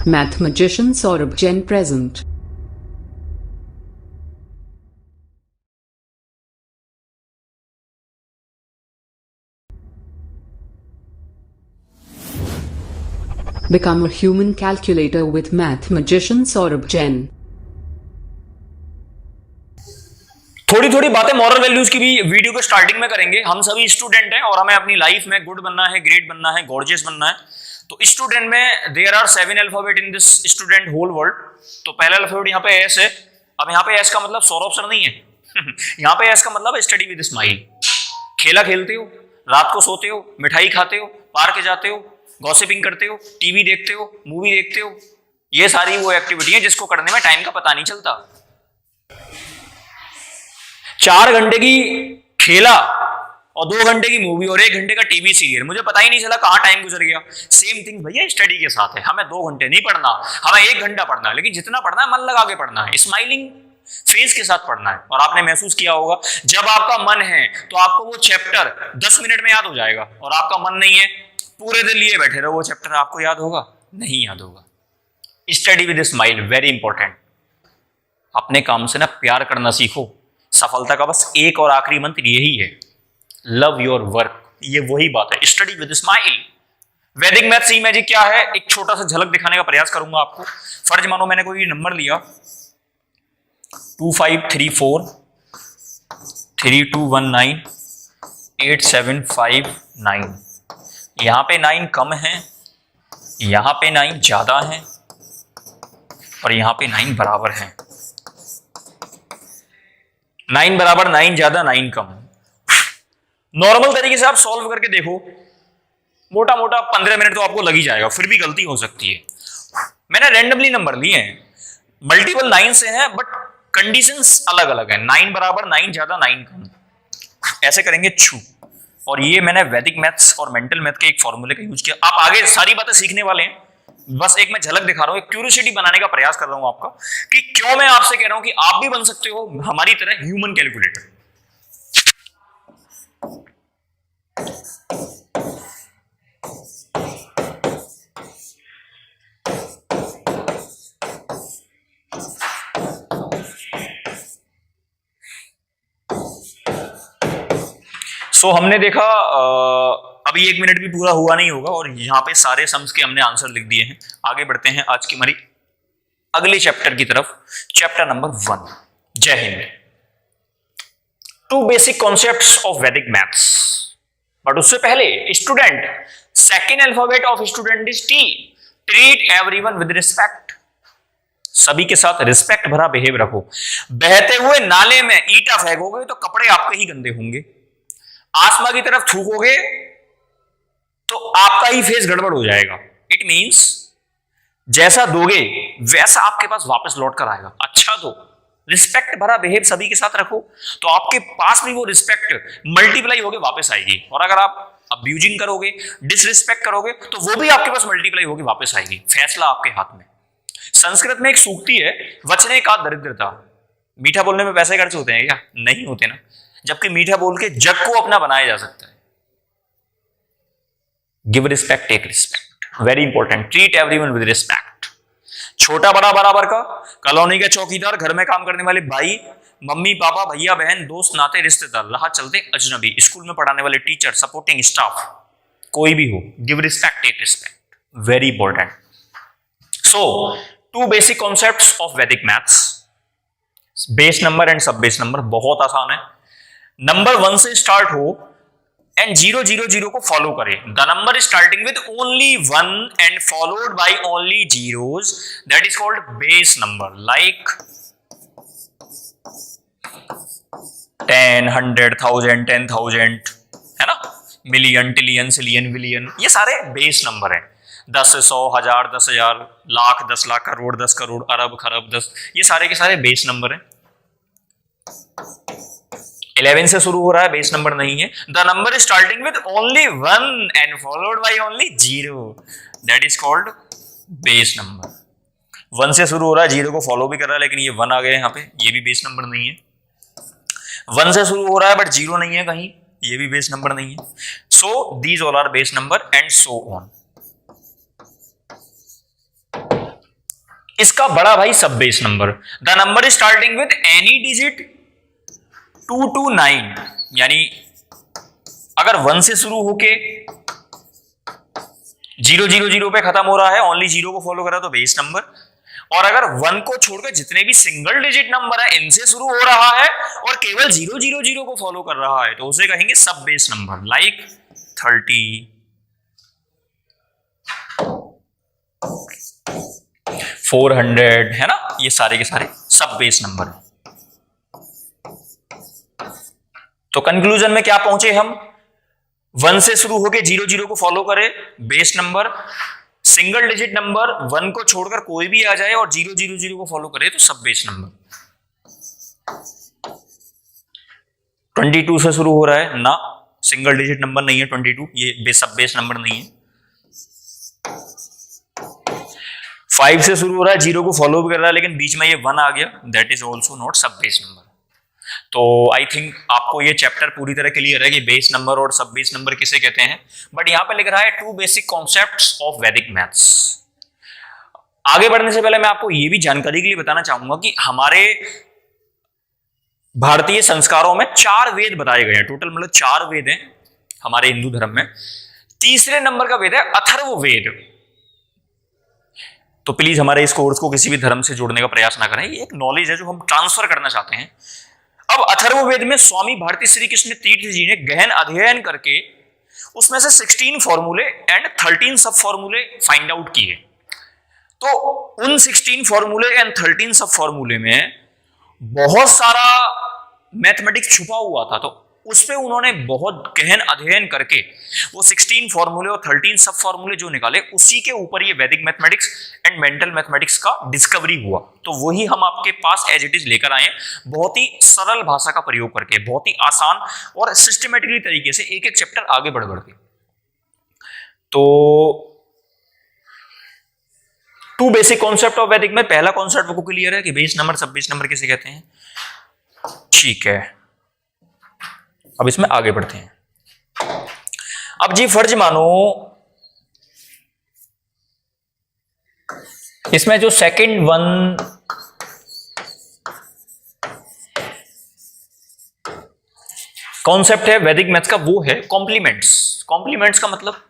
Mathematician Saurabh Jain present. Become a human calculator with Mathematician Saurabh Jain. थोड़ी थोड़ी बातें moral values की भी वीडियो के स्टार्टिंग में करेंगे। हम सभी स्टूडेंट हैं और हमें अपनी लाइफ में गुड बनना है, ग्रेट बनना है, गॉर्जियस बनना है। तो स्टूडेंट में there are 7 alphabet in this student whole world. तो पहला अल्फाबेट यहाँ पे एस है। अब यहाँ पे एस का मतलब सौरभ सर नहीं है यहाँ पे एस का मतलब स्टडी विद स्माइल। खेला खेलते हो, रात को सोते हो, मिठाई खाते हो, पार्क जाते हो, गॉसिपिंग करते हो, टीवी देखते हो, मूवी देखते हो। ये सारी वो एक्टिविटी है जिसको करने में टाइम का पता नहीं चलता। 4 घंटे की खेला और 2 घंटे की मूवी और 1 घंटे का टीवी सीरियल, मुझे पता ही नहीं चला कहां टाइम गुजर गया। सेम थिंग भैया स्टडी के साथ है। हमें 2 घंटे नहीं पढ़ना, हमें 1 घंटा पढ़ना है, लेकिन जितना पढ़ना है मन लगा के पढ़ना है, स्माइलिंग फेस के साथ पढ़ना है। और आपने महसूस किया होगा जब आपका मन है तो आपको वो चैप्टर 10 मिनट में याद हो जाएगा, और आपका मन नहीं है पूरे दिन लिए बैठे रहो, वो चैप्टर आपको याद होगा नहीं याद होगा। Study with smile very important. अपने काम से ना प्यार करना सीखो। सफलता का बस एक और आखिरी मंत्र यही है, लव योर वर्क। ये वही बात है, स्टडी विद स्माइल। वैदिक मैथ्स ई मैजिक क्या है, एक छोटा सा झलक दिखाने का प्रयास करूंगा आपको। फर्ज मानो मैंने कोई नंबर लिया 2534 3219 8759। यहां पे 9 कम है, यहां पे 9 ज्यादा है, और यहां पे 9 बराबर है। 9 बराबर, 9 ज्यादा, 9 कम। नॉर्मल तरीके से आप सॉल्व करके देखो, मोटा मोटा 15 मिनट तो आपको लग ही जाएगा, फिर भी गलती हो सकती है। मैंने रैंडमली नंबर लिए हैं, मल्टीपल 9 से हैं, बट कंडीशंस अलग अलग है। 9 बराबर, 9 ज्यादा, 9 कम, ऐसे करेंगे छू। और ये मैंने वैदिक मैथ्स और मेंटल मैथ के एक फॉर्मूले का यूज किया। आप आगे सारी बातें सीखने वाले हैं, बस एक मैं झलक दिखा रहा हूं, एक क्यूरियोसिटी बनाने का प्रयास कर रहा हूं आपका, कि क्यों मैं आपसे कह रहा हूं कि आप भी बन सकते हो हमारी तरह ह्यूमन कैलकुलेटर। हमने देखा अभी 1 मिनट भी पूरा हुआ नहीं होगा, और यहां पे सारे सम्स के हमने आंसर लिख दिए हैं। आगे बढ़ते हैं आज की हमारी अगले चैप्टर की तरफ, चैप्टर नंबर 1। जय Hind. 2 basic concepts of Vedic maths. But उससे पहले student, second alphabet of student is T. Treat everyone with respect. सभी के साथ रिस्पेक्ट भरा बिहेव रखो। बहते हुए नाले में ईंटा फेंकोगे तो कपड़े आपके ही गंदे होंगे। आसमां की तरफ थूकोगे तो आपका ही फेस गड़बड़ हो जाएगा। इट मींस जैसा दोगे वैसा आपके पास वापस लौट कर आएगा। अच्छा, तो रिस्पेक्ट भरा बिहेव सभी के साथ रखो तो आपके पास भी वो रिस्पेक्ट मल्टीप्लाई होके वापस आएगी। और अगर आप अब्यूजिंग करोगे, डिसरिस्पेक्ट करोगे, तो वो भी आपके पास मल्टीप्लाई होके वापस आएगी। फैसला आपके हाथ में। संस्कृत में एक सूक्ति है, वचने का दरिद्रता। मीठा बोलने में पैसे खर्च होते हैं क्या? नहीं होते ना। जबकि मीठा बोल के जग को अपना बनाया जा सकता है। Give respect, take respect, very important. Treat everyone with respect. छोटा बड़ा बराबर का, कॉलोनी के चौकीदार, घर में काम करने वाले भाई, मम्मी पापा, भैया बहन, दोस्त नाते, रिश्तेदार, राह चलते अजनबी, स्कूल में पढ़ाने वाले टीचर, सपोर्टिंग स्टाफ, कोई भी हो, give respect, take respect, very important. So 2 basic concepts of Vedic maths. Base number and sub base number बहुत आसान है। नंबर 1 से स्टार्ट हो एंड 0 0 0 को फॉलो करें। The number starting with only 1 and followed by only zeros, that is called base number. Like 10, 100, 1000, 10,000, है ना, million, टिलियन, Cillian, विलियन, ये सारे बेस नंबर हैं। 10, 100, 1000, 10,000, लाख, 10 लाख, करोड़, 10 करोड़, अरब, खरब, 10, ये सारे के सारे बेस नंबर हैं। 11 से शुरू हो रहा है, बेस नंबर नहीं है। The number is starting with only 1 and followed by only 0, that is called base number. 1 से शुरू हो रहा है, 0 को फॉलो भी कर रहा है, लेकिन ये 1 आ गए यहाँ पे, ये भी बेस नंबर नहीं है। 1 से शुरू हो रहा है बट 0 नहीं है कहीं, ये भी बेस नंबर नहीं है। So these all are base number and so on. इसका बड़ा भाई sub base number. The number is starting with any digit 2 to 9, यानी अगर 1 से शुरू होके 000 पे खत्म हो रहा है, ओनली 0 को फॉलो करा तो बेस नंबर, और अगर 1 को छोड़कर जितने भी सिंगल डिजिट नंबर है इनसे शुरू हो रहा है और केवल 000 को फॉलो कर रहा है तो उसे कहेंगे सब बेस नंबर। लाइक 30, 400, है ना, ये सारे के सारे सब बेस नंबर है। तो कंक्लूजन में क्या पहुंचे हम, 1 से शुरू होके 00 को फॉलो करे base number, single digit number 1 को छोड़कर कोई भी आ जाए और 000 को फॉलो करे तो सब बेस नंबर। 22 से शुरू हो रहा है ना, सिंगल डिजिट नंबर नहीं है 22, ये सब बेस नंबर नहीं है। 5 से शुरू हो रहा है, 0 को फॉलो भी कर रहा है लेकिन बीच में ये 1 आ गया, दैट इज ऑल्सो नॉट सब बेस नंबर। तो आई थिंक आपको ये चैप्टर पूरी तरह क्लियर है कि बेस नंबर और सब बेस नंबर किसे कहते हैं। बट यहां पे लिख रहा है 2 basic concepts of Vedic maths. आगे बढ़ने से पहले मैं आपको ये भी जानकारी के लिए बताना चाहूंगा कि हमारे भारतीय संस्कारों में 4 वेद बताए गए हैं, टोटल मतलब 4 वेद हैं हमारे हिंदू धर्म में। तीसरे नंबर का वेद है अथर्ववेद। तो प्लीज हमारे इस कोर्स को किसी भी धर्म से जोड़ने का प्रयास ना करें, ये एक नॉलेज है जो हम ट्रांसफर करना चाहते हैं। अब अथर्ववेद में स्वामी भारती श्री कृष्ण तीर्थ जी ने गहन अध्ययन करके उसमें से 16 फॉर्मूले एंड 13 सब फॉर्मूले फाइंड आउट किए। तो उन 16 फॉर्मूले एंड 13 सब फॉर्मूले में बहुत सारा मैथमेटिक्स छुपा हुआ था, तो उस पे उन्होंने बहुत गहन अध्ययन करके वो 16 फॉर्मूले और 13 सब फॉर्मूले जो निकाले, उसी के ऊपर ये वैदिक मैथमेटिक्स एंड मेंटल मैथमेटिक्स का डिस्कवरी हुआ। तो वही हम आपके पास एज इट इज लेकर आए, बहुत ही सरल भाषा का प्रयोग करके, बहुत ही आसान और सिस्टमेटिकली तरीके से एक एक चैप्टर आगे बढ़ के। तो 2 बेसिक कॉन्सेप्ट ऑफ वैदिक में पहला कॉन्सेप्ट को क्लियर है कि बेस नंबर सब बेस नंबर किसे कहते हैं, ठीक है। अब इसमें आगे बढ़ते हैं। अब जी फर्ज मानो इसमें जो सेकंड वन कॉन्सेप्ट है वैदिक मैथ्स का वो है कॉम्प्लीमेंट्स। कॉम्प्लीमेंट्स का मतलब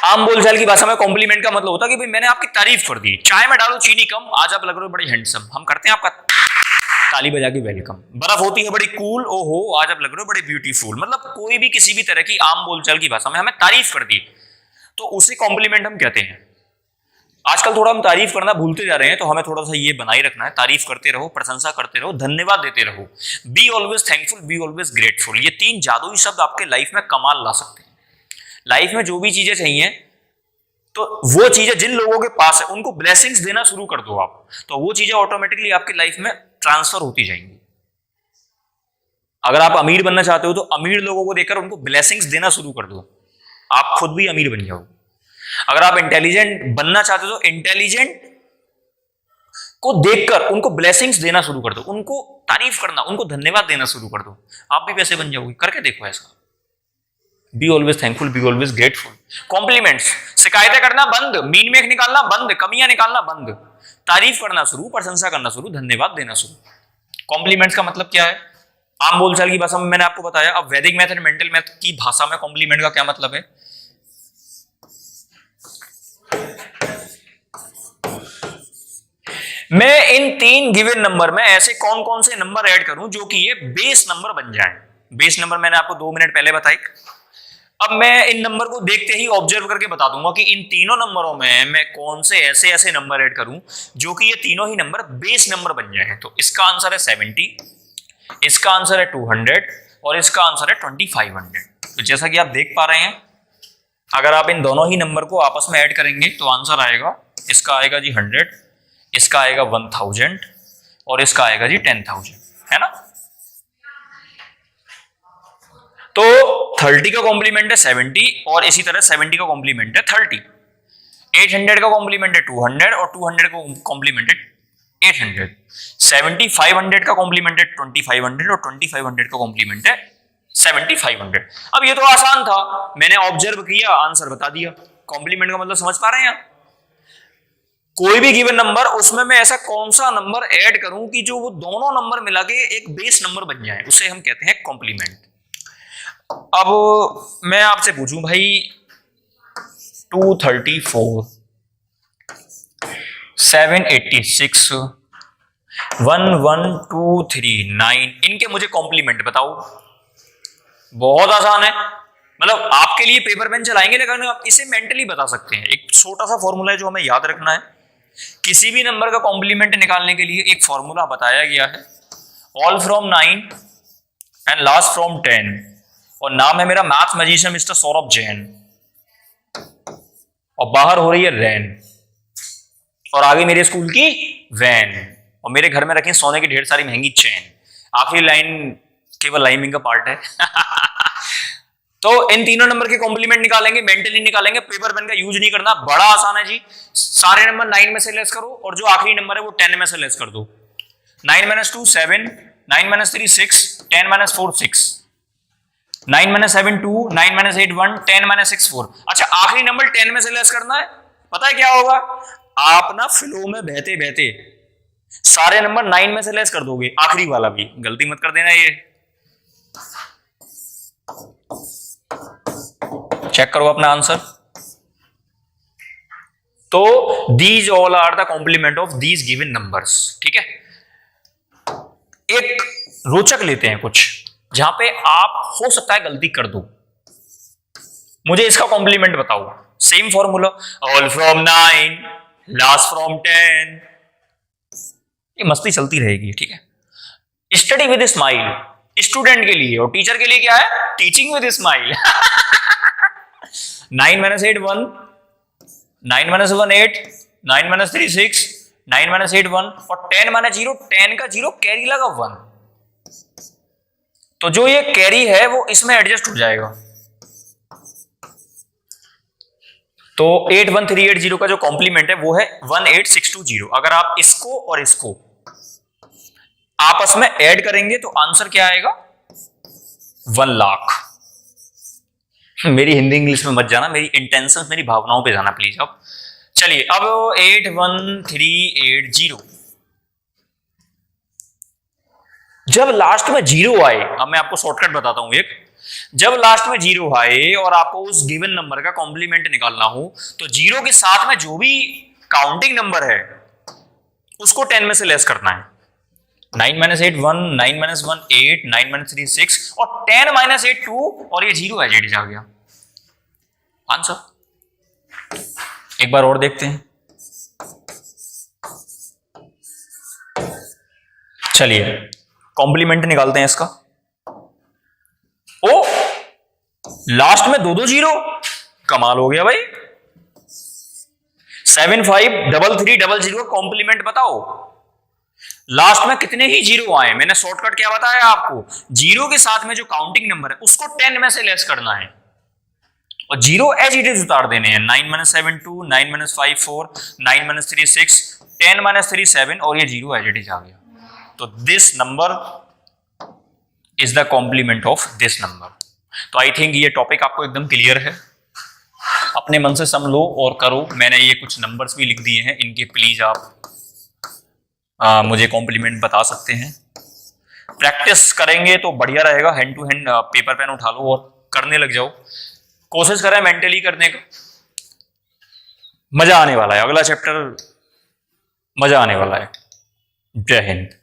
आम बोलचाल की भाषा में कॉम्प्लीमेंट का मतलब होता है कि भाई मैंने आपकी तारीफ कर दी, चाय में डालो चीनी कम, आज आप लग रहे हो बड़े हैंडसम, हम करते हैं आपका ताली बजा के वेलकम। बर्फ होती है बड़ी कूल, ओहो आज आप लग रहे हो बड़े ब्यूटीफुल। मतलब कोई भी किसी भी तरह की आम बोलचाल की भाषा में हमें तारीफ कर दी तो उसे कॉम्प्लीमेंट हम कहते हैं। आजकल थोड़ा हम तारीफ करना भूलते जा रहे हैं, तो हमें थोड़ा सा ये बनाए रखना है, तारीफ करते रहो, प्रशंसा करते रहो, धन्यवाद देते रहो। B always thankful, be always grateful, ये 3 जादुई शब्द आपके लाइफ में कमाल ला सकते हैं। लाइफ में जो भी चीजें चाहिए तो वो चीजें जिन लोगों के पास है उनको ब्लेसिंग्स देना शुरू कर दो आप, तो वो चीजें ऑटोमेटिकली आपकी लाइफ में ट्रांसफर होती जाएंगी। अगर आप अमीर बनना चाहते हो तो अमीर लोगों को देखकर उनको ब्लेसिंग्स देना शुरू कर दो, आप खुद भी अमीर बन जाओ। अगर आप इंटेलिजेंट बनना चाहते हो तो इंटेलिजेंट को देखकर उनको ब्लेसिंग्स देना शुरू कर दो, उनको तारीफ करना, उनको धन्यवाद देना शुरू कर दो, आप भी वैसे बन जाओगे। करके देखो ऐसा। Be always thankful, be always grateful. Compliments, शिकायतें करना बंद, मीन मेक निकालना बंद, कमियां निकालना बंद, तारीफ करना शुरू, प्रशंसा करना शुरू, धन्यवाद देना शुरू। कॉम्प्लीमेंट्स का मतलब क्या है आम बोलचाल की भाषा में मैंने आपको बताया। अब वैदिक मैथ एंड मेंटल मैथ की भाषा में कॉम्प्लीमेंट का क्या मतलब है। मैं इन 3 गिवन नंबर में ऐसे कौन कौन से नंबर ऐड करूं जो कि ये बेस नंबर बन जाए। बेस नंबर मैंने आपको 2 मिनट पहले बताई। अब मैं इन नंबर को देखते ही ऑब्जर्व करके बता दूंगा कि इन तीनों नंबरों में मैं कौन से ऐसे ऐसे नंबर ऐड करूं जो कि ये तीनों ही नंबर बेस नंबर बन जाए। तो इसका आंसर है 70, इसका आंसर है 200 और इसका आंसर है 2500। तो जैसा कि आप देख पा रहे हैं, अगर आप इन दोनों ही नंबर को आपस में ऐड करेंगे तो आंसर आएगा, इसका आएगा जी 100, इसका आएगा 1000 और इसका आएगा जी 10,000, है ना। तो 30 का कॉम्प्लीमेंट है 70 और इसी तरह 70 का कॉम्प्लीमेंट है 30, 800 का कॉम्प्लीमेंट है 200 और 200 का कॉम्प्लीमेंट है 800, 7500 का कॉम्प्लीमेंट है 2500 और 2500 का कॉम्प्लीमेंट है 7500। अब ये तो आसान था, मैंने ऑब्जर्व किया, आंसर बता दिया। कॉम्प्लीमेंट का मतलब समझ पा रहे हैं आप। कोई भी गिवन नंबर, उसमें मैं ऐसा कौन सा नंबर ऐड करूं कि जो वो दोनों नंबर मिला के एक बेस नंबर बन जाए, उसे हम कहते हैं कॉम्प्लीमेंट। अब मैं आपसे पूछूं भाई 234, 786, 11239, इनके मुझे कॉम्प्लीमेंट बताओ। बहुत आसान है, मतलब आपके लिए पेपर पेन चलाएंगे लेकिन आप इसे मेंटली बता सकते हैं। एक छोटा सा फॉर्मूला है जो हमें याद रखना है। किसी भी नंबर का कॉम्प्लीमेंट निकालने के लिए एक फॉर्मूला बताया गया है, all from 9 and last from 10, और नाम है मेरा math magician mister Saurabh Jain, और बाहर हो रही है रैन, और आगे मेरे स्कूल की वैन, और मेरे घर में रखी सोने की ढेर सारी महंगी चैन। आखिरी लाइन केवल लाइमिंग का पार्ट है। तो इन तीनों नंबर के कॉम्प्लीमेंट निकालेंगे, मेंटली निकालेंगे, पेपर पेन का यूज नहीं करना, बड़ा आसान है जी। सारे नंबर 9 में से लेस करो और जो आखिरी नंबर है वो 10 में से लेस कर दो। 9 - 2 7, 9 - 3 6, 10 - 4 6, 9 - 7 2, 9 - 8 1, 10 - 6 4। अच्छा, आखिरी नंबर 10 में से लेस करना है, पता है क्या होगा? आप ना फ्लो में बहते बहते सारे नंबर 9 में से लेस कर दोगे, आखिरी वाला भी। गलती मत कर देना, ये चेक करो अपना आंसर। तो these all are the complement of these given numbers. ठीक है, एक रोचक लेते हैं कुछ जहां पे आप हो सकता है गलती कर दो। मुझे इसका कॉम्प्लीमेंट बताओ। Same formula, all from 9 last from 10। ये मस्ती चलती रहेगी, ठीक है। स्टडी विद स्माइल स्टूडेंट के लिए, और टीचर के लिए क्या है? Teaching with smile. 9 - 8 1, 9 - 1 8, 9 - 3 6, 9 - 8 1, और 10 - 0, 10 का 0 कैरी लगा 1, तो जो ये कैरी है वो इसमें एडजस्ट हो जाएगा। तो 81380 का जो कॉम्प्लीमेंट है वो है 18620। अगर आप इसको और इसको आपस में ऐड करेंगे तो आंसर क्या आएगा? 1 लाख। मेरी हिंदी इंग्लिश में मत जाना, मेरी इंटेंशन, मेरी भावनाओं पे जाना प्लीज अब। चलिए, अब 81380, जब लास्ट में 0 आए, अब मैं आपको शॉर्टकट बताता हूं एक। जब लास्ट में 0 आए और आपको उस गिवन नंबर का कॉम्प्लीमेंट निकालना हो, तो 0 के साथ में जो भी काउंटिंग नंबर है उसको 10 में से लेस करना है। 9 - 8 1, 9 - 1 8, 9 - 3 6, और 10 - 8 2, और ये 0 एज इट इज आ गया आंसर। एक बार और देखते हैं। चलिए, कॉम्प्लीमेंट निकालते हैं इसका। ओ, लास्ट में 2 0, कमाल हो गया भाई। 753300 कॉम्प्लीमेंट बताओ। लास्ट में कितने ही 0 आए? मैंने शॉर्टकट क्या बताया आपको? 0 के साथ में जो काउंटिंग नंबर है उसको 10 में से लेस करना है, और 0 एज इट इज उतार देने हैं। 9 - 7 2, 9 - 5 4, 9 - 3 6, 10 - 3 7, और ये 0 एज इट इज आ गया। तो this number is the complement of this number. तो आई थिंक ये टॉपिक आपको एकदम क्लियर है। अपने मन से सम लो और करो। मैंने ये कुछ नंबर्स भी लिख दिए हैं, इनके प्लीज आप मुझे कॉम्प्लीमेंट बता सकते हैं। प्रैक्टिस करेंगे तो बढ़िया रहेगा। Hand to hand paper pen उठा लो और करने लग जाओ। कोशिश करें मेंटली करने का, मजा आने वाला है। अगला चैप्टर मजा आने वाला है। जय हिंद।